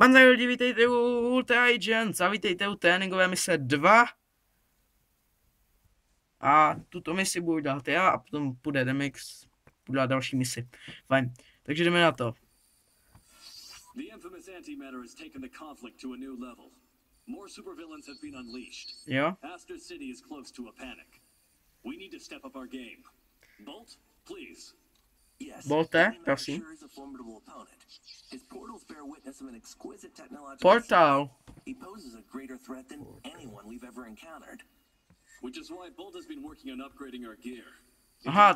Mandaj lidi, vítejte u Ultra Agents a vítejte u tréninkové mise 2. A tuto misi budu dělat já a potom půjde Demix, budu dělat další misi. Fajn, takže jdeme na to. The infamous antimatter has taken the conflict to a new level. More supervillains have been unleashed. Jo? Aster City is close to a panic. We need to step up our game. Bolt, please. Yes. Bolte, prosím. Sure is a formidable opponent. His portals bear witness of an exquisite technological Portal. He poses a greater threat than anyone we've ever encountered. Which is why Bolt has been working on upgrading our gear. Aha,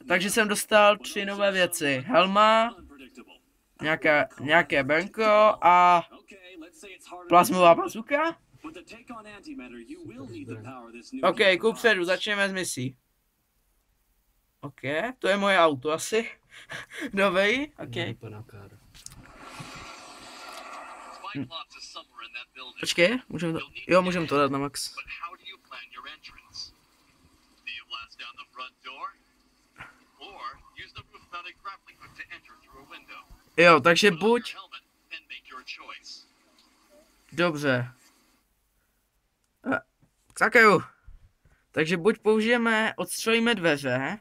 takže jsem dostal 3 nové věci. Helma, Unpredictable. nějaké brnko a Okay, let's say it's harder. plazmová bazuka. With the take on antimatter, you will need the power this new OK, gear kupředu, provides. začneme s misí. OK, to je moje auto asi. Dobrý, OK. Cyclops is somewhere in that building. Počkej, můžeme to dát na max. But how do you plan your entrance? Do you blast down the front door? Or use the roof-mounted grappling hook to enter through a window? Jo, takže Put on buď, your helmet and make your choice. dobře. Sakeru. Takže buď použijeme, odstřelíme dveře,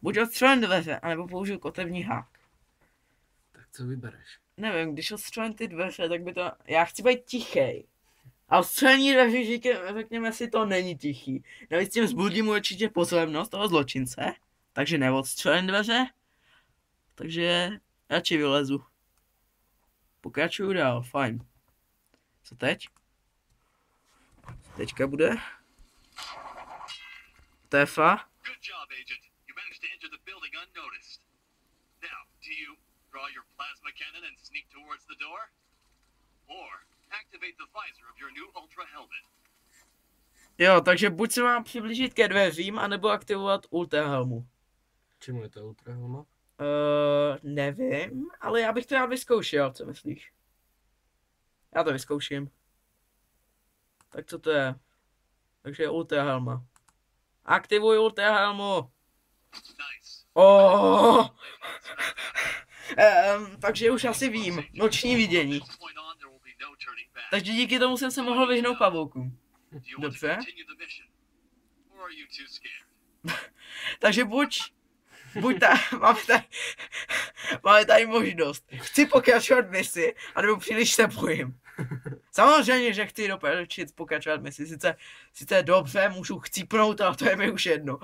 buď odstřelím dveře, anebo použiju kotevní hák. Tak co vybereš? Nevím, když odstřelím ty dveře, tak by to... Já chci být tichej. A odstřelení dveří, řekněme si, to není tichý. Navíc tím zbudím určitě pozornost toho zločince. Takže neodstřelím dveře. Takže radši vylezu. Pokračuju dál, fajn. Co teď? Teďka bude. Tefa. Good job, Agent. You managed to enter the building unnoticed. Now, do you draw your plasma cannon and sneak towards the door? Or activate the visor of your new Ultra helmet? Jo, takže buď se mám přiblížit ke dveřím, anebo aktivovat Ultra helmu. Čemu je to Ultra helma? Nevím, ale já bych to rád vyzkoušel, co myslíš? Já to vyzkouším. Tak co to je? Takže Ultra helma. Aktivuj Ultra helmu! Nice. Oh! Takže už asi vím. Noční vidění. From this point on, there will be no turning back. Takže díky tomu jsem se mohl vyhnout pavoukům. Do you want to Dobře. continue the mission? Or are you too scared? Takže buď máme tady možnost. Chci pokračovat misi, anebo příliš se bojím. Samozřejmě, že chci doporučit pokračovat misi. Sice dobře, můžu chcípnout, ale to je mi už jedno.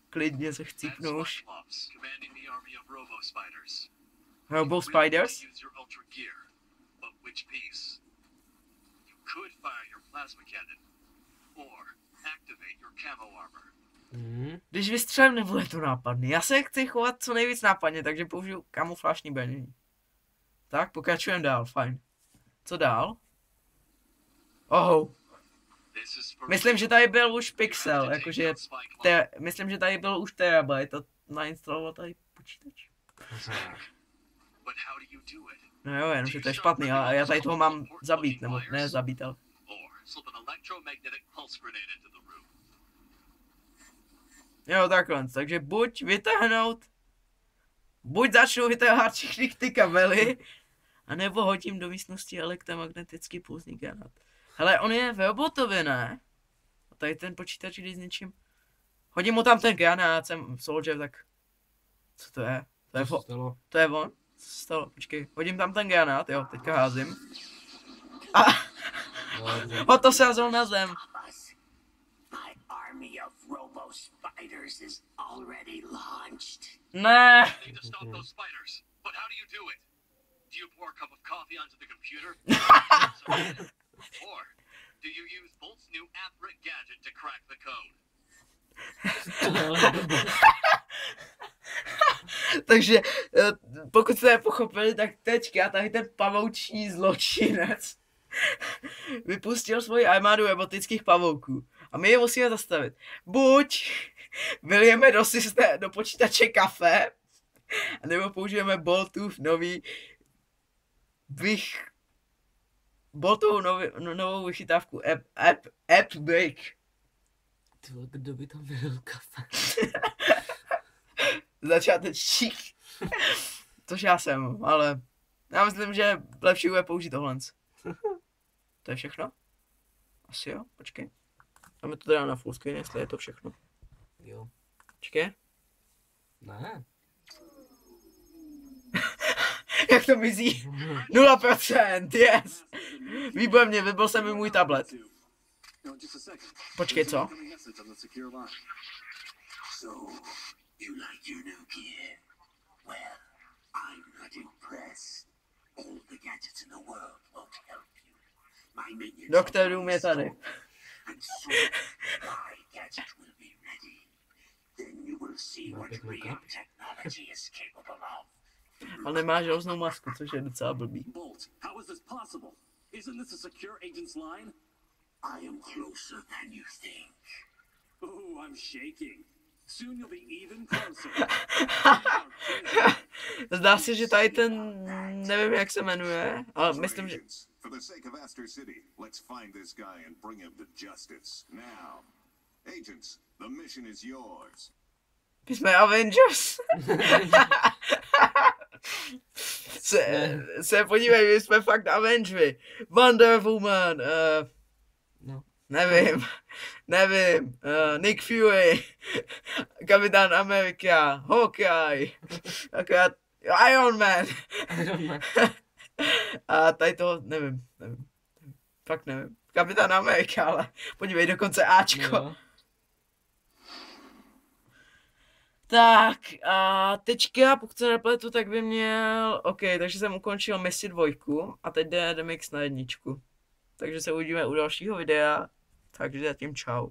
Klidně se chcípnu už. Cyclops, commanding the army of Robo-Spiders. Robo You really Spiders? want to use your Ultra gear, but which piece? You could fire your plasma cannon, or activate your camo armor. Když vystřelím, nebude to nápadný. Já se chci chovat co nejvíc nápadně, takže použiju kamuflážní brnění. Tak, pokračujeme dál, fajn. Co dál? Oh, This is for myslím, že tady byl už pixel, You have to jakože... take out Spike Myslím, že tady byl už terabyte a nainstalovat tady počítač. But how do you do it? No jo, jenomže to je špatný, ale já tady toho mám zabít, nebo ne zabít, ale... Or slip an electromagnetic pulse grenade into the room. Jo, takhle, takže buď začnu vytrhat všechny ty kabely, anebo hodím do místnosti elektromagnetický pulzní granát. Hele, on je v robotově, ne? A tady ten počítač, když s něčím... Hodím mu tam ten granát, jsem soldier, tak... Co to je? To je on? Co se stalo? Počkej, hodím tam ten granát, jo, teďka házím. A... O to se házol na zem. Us. My army of robo-spiders is already launched. Ne. Need to stop those spiders. But how do you do it? Do you pour a cup of coffee onto the computer? Or do you use Bolt's new Athric gadget to crack the code? Takže pokud jste nepochopili, tak teďka tady ten pavouční zločinec vypustil svoji armádu robotických pavouků. A my je musíme zastavit. Buď vylijeme do počítače kafe, nebo použijeme Boltův nový Boltovou novou vychytávku App Break. Kdo by tam vylil kafe? Začátečník. Což já jsem, ale Já myslím, že lepší bude použít tohle. To je všechno? Asi jo, počkej. Dáme to teda na full screen, jestli je to všechno. Jo. Počkej. Ne. Jak to mizí? 0%, yes! Výborně, vybil se mi můj tablet. No, just a second. Počkej, co? Incoming message on the secure line. So, you like your new gear? Well, I'm not impressed. All the gadgets in the world won't help you. My minions Doktor Doom je tady. and soon my gadget will be ready. Then you will see what real technology is capable of. Ale nemá železnou masku, což je docela blbý. Bolt, how is this possible? Isn't this a secure agent's line? I am closer than you think. Ooh, I'm shaking. Soon you'll be even closer. Zdá se, že tady ten, nevím jak se jmenuje, ale myslím, že... Agents, for the sake of Aster City, let's find this guy and bring him to justice. Now, agents, the mission is yours. My jsme Avengers. se podívej, my jsme fakt Avengers. Wonder Woman, No. nevím, Nick Fury, Kapitán Amerika, Hawkeye, akorát Iron Man. A tady to, nevím. Fakt nevím. Kapitán Amerika, ale podívej, dokonce Ačko. No. Tak a teďka, pokud se nepletu, tak by měl... OK, takže jsem ukončil misi 2 a teď jde DMX na 1. Takže se uvidíme u dalšího videa, takže zatím čau.